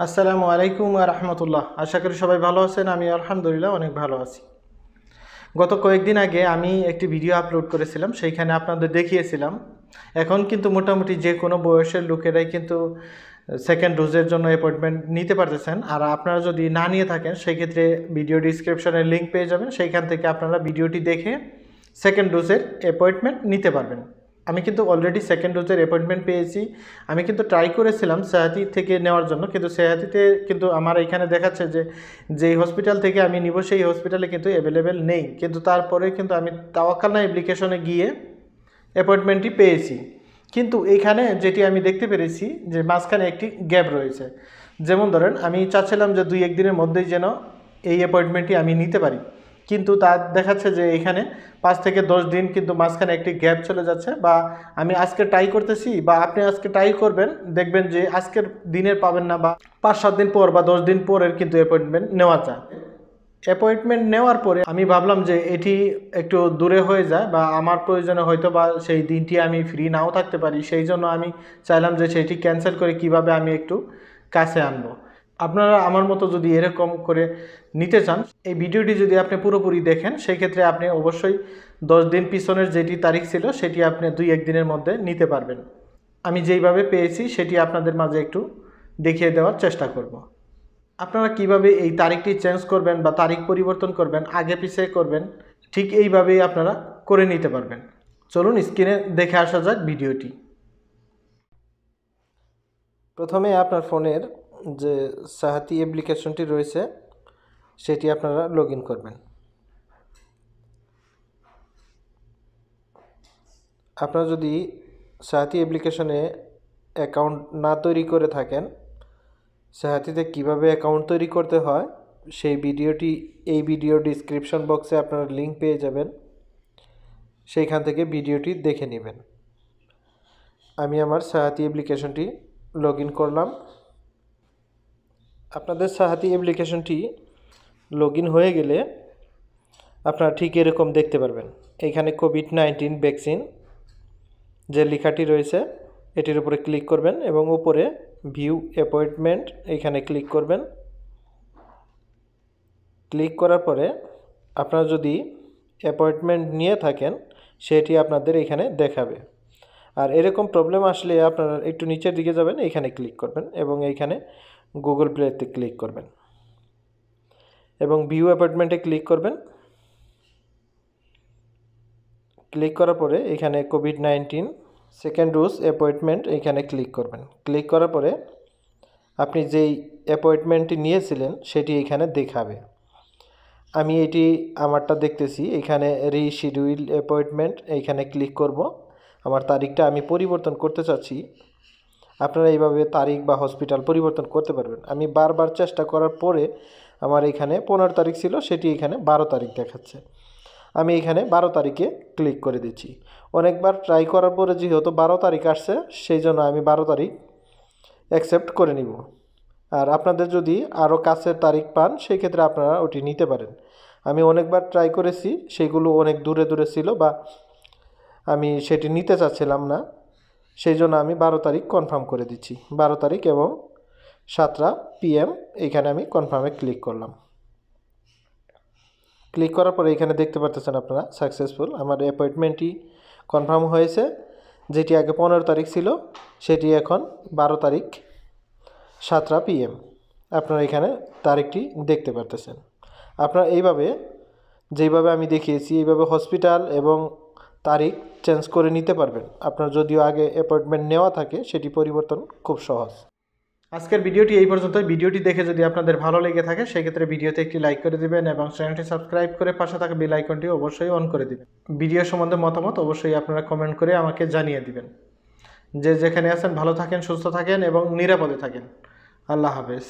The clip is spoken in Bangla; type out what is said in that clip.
আসসালামু আলাইকুম ওয়া রাহমাতুল্লাহ। আশা করি সবাই ভালো আছেন। আমি আলহামদুলিল্লাহ অনেক ভালো আছি। গত কয়েকদিন আগে আমি একটি ভিডিও আপলোড করেছিলাম, সেইখানে আপনাদের দেখিয়েছিলাম এখন কিন্তু মোটামুটি যে কোনো বয়সের লোকেরাই কিন্তু সেকেন্ড ডোজের জন্য অ্যাপয়েন্টমেন্ট নিতে পারতেছেন। আর আপনারা যদি না নিয়ে থাকেন সেই ক্ষেত্রে ভিডিও ডিসক্রিপশনে লিঙ্ক পেয়ে যাবেন, সেইখান থেকে আপনারা ভিডিওটি দেখে সেকেন্ড ডোজের অ্যাপয়েন্টমেন্ট নিতে পারবেন। আমি কিন্তু অলরেডি সেকেন্ড ডোজের অ্যাপয়েন্টমেন্ট পেয়েছি। আমি কিন্তু ট্রাই করেছিলাম সেহাতি থেকে নেওয়ার জন্য, কিন্তু সেহাতিতে কিন্তু আমার এখানে দেখাচ্ছে যে যেই হসপিটাল থেকে আমি নিব সেই হসপিটালে কিন্তু অ্যাভেলেবেল নেই। কিন্তু তারপরে কিন্তু আমি তাওয়াক্কালনা অ্যাপ্লিকেশনে গিয়ে অ্যাপয়েন্টমেন্টটি পেয়েছি। কিন্তু এইখানে যেটি আমি দেখতে পেরেছি যে মাঝখানে একটি গ্যাপ রয়েছে। যেমন ধরেন আমি চাচ্ছিলাম যে 2-1 দিনের মধ্যেই যেন এই অ্যাপয়েন্টমেন্টটি আমি নিতে পারি, কিন্তু তা দেখাচ্ছে যে এখানে 5 থেকে 10 দিন কিন্তু মাঝখানে একটি গ্যাপ চলে যাচ্ছে। বা আমি আজকে ট্রাই করতেছি বা আপনি আজকে ট্রাই করবেন, দেখবেন যে আজকের দিনের পাবেন না, বা 5-7 দিন পর বা 10 দিন পরের কিন্তু অ্যাপয়েন্টমেন্ট নেওয়া যায়। অ্যাপয়েন্টমেন্ট নেওয়ার পরে আমি ভাবলাম যে এটি একটু দূরে হয়ে যায় বা আমার প্রয়োজনে হয়তো বা সেই দিনটি আমি ফ্রি নাও থাকতে পারি, সেই জন্য আমি চাইলাম যে সেটি ক্যান্সেল করে কিভাবে আমি একটু কাছে আনবো। আপনারা আমার মতো যদি এরকম করে নিতে চান, এই ভিডিওটি যদি আপনি পুরোপুরি দেখেন সেই ক্ষেত্রে আপনি অবশ্যই 10 দিন পিছনের যেটি তারিখ ছিল সেটি আপনি 2-1 দিনের মধ্যে নিতে পারবেন। আমি যেইভাবে পেয়েছি সেটি আপনাদের মাঝে একটু দেখিয়ে দেওয়ার চেষ্টা করব। আপনারা কিভাবে এই তারিখটি চেঞ্জ করবেন বা তারিখ পরিবর্তন করবেন, আগে পিছিয়ে করবেন, ঠিক এইভাবেই আপনারা করে নিতে পারবেন। চলুন স্ক্রিনে দেখে আসা যাক ভিডিওটি। প্রথমে আপনার ফোনের যে সাহাতি অ্যাপ্লিকেশনটি রয়েছে সেটি আপনারা লগ ইন করবেন। আপনারা যদি সাহাতি অ্যাপ্লিকেশনে অ্যাকাউন্ট না তৈরি করে থাকেন, সাহাতিতে কিভাবে অ্যাকাউন্ট তৈরি করতে হয় সেই ভিডিওটি এই ভিডিও ডিসক্রিপশন বক্সে আপনারা লিঙ্ক পেয়ে যাবেন, সেইখান থেকে ভিডিওটি দেখে নেবেন। আমি আমার সাহাতি অ্যাপ্লিকেশনটি লগ ইন করলাম। আপনাদের সাহাতি অ্যাপ্লিকেশনটি লগ ইন হয়ে গেলে আপনারা ঠিক এরকম দেখতে পারবেন। এইখানে কোভিড-19 ভ্যাকসিন যে লেখাটি রয়েছে এটির উপরে ক্লিক করবেন এবং উপরে ভিউ অ্যাপয়েন্টমেন্ট এইখানে ক্লিক করবেন। ক্লিক করার পরে আপনারা যদি অ্যাপয়েন্টমেন্ট নিয়ে থাকেন সেটি আপনাদের এখানে দেখাবে। আর এরকম প্রবলেম আসলে আপনারা একটু নিচের দিকে যাবেন, এইখানে ক্লিক করবেন এবং এইখানে গুগল প্লেতে ক্লিক করবেন এবং ভিউ অ্যাপয়েন্টমেন্টে ক্লিক করবেন। ক্লিক করার পরে এখানে কোভিড-19 সেকেন্ড ডোজ অ্যাপয়েন্টমেন্ট এইখানে ক্লিক করবেন। ক্লিক করার পরে আপনি যেই অ্যাপয়েন্টমেন্টটি নিয়েছিলেন সেটি এখানে দেখাবে। আমি এটি আমারটা দেখতেছি, এখানে রিশিডিউল অ্যাপয়েন্টমেন্ট এইখানে ক্লিক করব। আমার তারিখটা আমি পরিবর্তন করতে চাচ্ছি। আপনারা এইভাবে তারিখ বা হসপিটাল পরিবর্তন করতে পারবেন। আমি বারবার চেষ্টা করার পরে আমার এখানে 15 তারিখ ছিল, সেটি এখানে 12 তারিখ দেখাচ্ছে। আমি এখানে 12 তারিখে ক্লিক করে দিচ্ছি। অনেকবার ট্রাই করার পরে যেহেতু 12 তারিখ আসছে সেই জন্য আমি 12 তারিখ অ্যাকসেপ্ট করে নিব। আর আপনাদের যদি আরও কাছের তারিখ পান সেই ক্ষেত্রে আপনারা ওটি নিতে পারেন। আমি অনেকবার ট্রাই করেছি, সেগুলো অনেক দূরে দূরে ছিল বা আমি সেটি নিতে চাচ্ছিলাম না, সেই জন্য আমি 12 তারিখ কনফার্ম করে দিচ্ছি। 12 তারিখ এবং 7টা PM এইখানে আমি কনফার্মে ক্লিক করলাম। ক্লিক করার পরে এখানে দেখতে পাচ্ছেন আপনারা সাকসেসফুল আমার অ্যাপয়েন্টমেন্টটি কনফার্ম হয়েছে। যেটি আগে 15 তারিখ ছিল সেটি এখন 12 তারিখ 7টা PM আপনারা এখানে তারিখটি দেখতে পারতেছেন। আপনারা এইভাবে যেইভাবে আমি দেখিয়েছি এইভাবে হসপিটাল এবং তারিখ চেঞ্জ করে নিতে পারবেন। আপনার যদিও আগে অ্যাপয়েন্টমেন্ট নেওয়া থাকে সেটি পরিবর্তন খুব সহজ। আজকের ভিডিওটি এই পর্যন্তই। ভিডিওটি দেখে যদি আপনাদের ভালো লেগে থাকে সেক্ষেত্রে ভিডিওতে একটি লাইক করে দিবেন এবং চ্যানেলটি সাবস্ক্রাইব করে পাশে থাকা বেল আইকনটি অবশ্যই অন করে দিবেন। ভিডিও সম্বন্ধে মতামত অবশ্যই আপনারা কমেন্ট করে আমাকে জানিয়ে দিবেন। যে যেখানে আছেন ভালো থাকেন, সুস্থ থাকেন এবং নিরাপদে থাকেন। আল্লাহ হাফেজ।